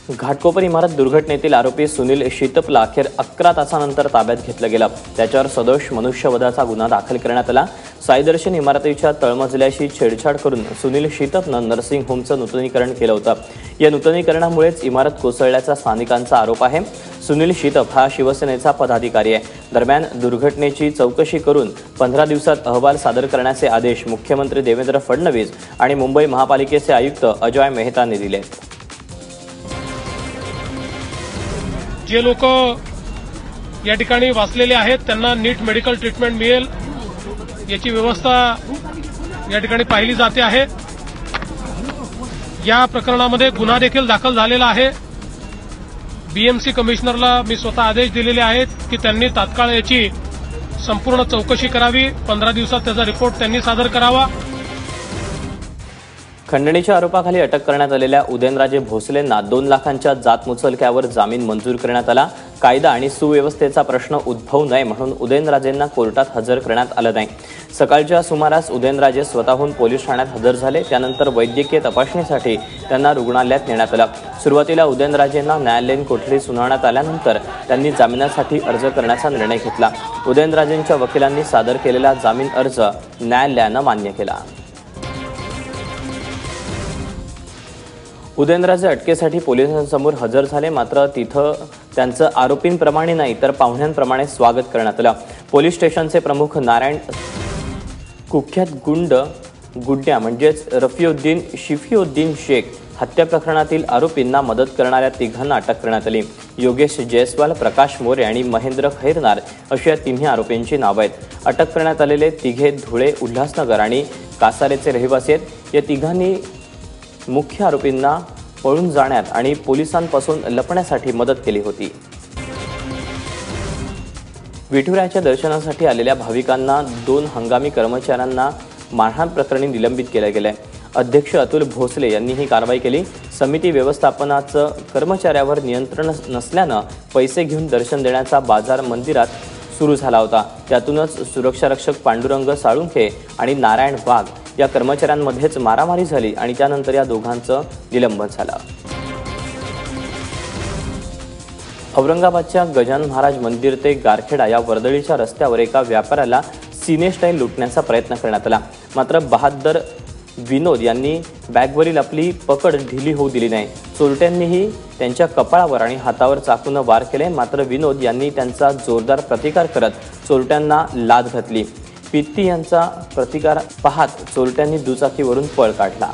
घाटकोपर इमारत दुर्घटनेतील आरोपी सुनील शितपला अखेर 11 तासानंतर ताब्यात घेतलं गेलं। त्याच्यावर सदोष मनुष्यवधाचा गुन्हा दाखल करण्यात आला। साईदर्शन इमारतीच्या तळमजल्याशी छेडछाड करून सुनील शितपनं नर्सिंग होमचं नूतनीकरण केलं होतं। या नूतनीकरणामुळेच इमारत कोसळल्याचा स्थानिकांचा आरोप आहे। सुनील शितप हा शिवसेनेचा पदाधिकारी आहे। दरम्यान दुर्घटनेची चौकशी करून 15 दिवसात अहवाल सादर करण्याचे आदेश मुख्यमंत्री देवेंद्र फडणवीस आणि मुंबई महापालिकेचे आयुक्त अजय मेहतांनी दिले। जे लोक या ठिकाणी वाचलेले आहेत त्यांना नीट मेडिकल ट्रीटमेंट मिळेल याची व्यवस्था या ठिकाणी पाहिली जाते आहे। या प्रकरणामध्ये गुन्हा देखील दाखल झालेला आहे। बीएमसी कमिशनरला मी स्वतः आदेश दिलेले आहेत की त्यांनी तात्काळ याची संपूर्ण चौकशी करावी। 15 दिवसात त्याचा रिपोर्ट त्यांनी सादर करावा। खंडणीच्या आरोपाखाली अटक करण्यात आलेल्या उदयनराजे भोसलेंना 2 लाखांच्या जात मुचलक्यावर जामीन मंजूर करण्यात आला। कायदा आणि सुव्यवस्थेचा प्रश्न उद्भवू नये म्हणून उदयनराजेंना कोर्टात हजर करण्यात आलं नाही। सकाळच्या सुमारास उदयनराजे स्वतःहून पोलीस ठाण्यात हजर झाले। त्यानंतर वैद्यकीय तपासणीसाठी त्यांना रुग्णालयात नेण्यात आलं। सुरुवातीला उदयनराजेंना न्यायालयीन कोठडी सुनावण्यात आल्यानंतर त्यांनी जामिनासाठी अर्ज करण्याचा निर्णय घेतला। उदयनराजेंच्या वकिलांनी सादर केलेला जामीन अर्ज न्यायालयानं मान्य केला। उदयनराजे अटकेसाठी पोलिसांसमोर हजर झाले, मात्र तिथं त्यांचं आरोपींप्रमाणे नाही तर पाहुण्यांप्रमाणे स्वागत करण्यात आलं। पोलीस स्टेशनचे प्रमुख नारायण कुख्यात गुड्ड्या म्हणजेच रफीउद्दीन शिफीउद्दीन शेख हत्या प्रकरणातील आरोपींना मदत करणाऱ्या तिघांना अटक करण्यात आली। योगेश जयस्वाल, प्रकाश मोरे आणि महेंद्र खैरनार अशी या तिन्ही आरोपींची नावे आहेत। अटक करण्यात आलेले तिघे धुळे, उल्हासनगर आणि कासारेचे रहिवासी आहेत। या तिघांनी मुख्य आरोपींना पळून जाण्यात आणि पोलिसांपासून लपण्यासाठी मदत केली होती। विठुरायाच्या दर्शनासाठी आलेल्या भाविकांना 2 हंगामी कर्मचाऱ्यांना मारहाण प्रकरणी निलंबित केलं गेलंय। अध्यक्ष अतुल भोसले यांनी ही कारवाई केली। समिती व्यवस्थापनाचं कर्मचाऱ्यावर नियंत्रण नसल्यानं पैसे घेऊन दर्शन देण्याचा बाजार मंदिरात सुरू झाला होता। त्यातूनच सुरक्षारक्षक पांडुरंग साळुंखे आणि नारायण वाघ या कर्मचाऱ्यांमध्येच मारामारी झाली आणि त्यानंतर या दोघांचं निलंबन झालं। औरंगाबादच्या गजानन महाराज मंदिर ते गारखेडा या वर्दळीच्या रस्त्यावर एका व्यापाऱ्याला सिनेस्टाईल लुटण्याचा प्रयत्न करण्यात आला, मात्र बहादर विनोद यांनी बॅगवरील आपली पकड ढिली होऊ दिली नाही। चोरट्यांनीही त्यांच्या कपाळावर आणि हातावर चाकूने वार केले, मात्र विनोद यांनी त्यांचा जोरदार प्रतिकार करत चोरट्यांना लाथ घातली। पित्ती यांचा प्रतिकार पाहत चोरट्यांनी दुचाकीवरून पळ काढला।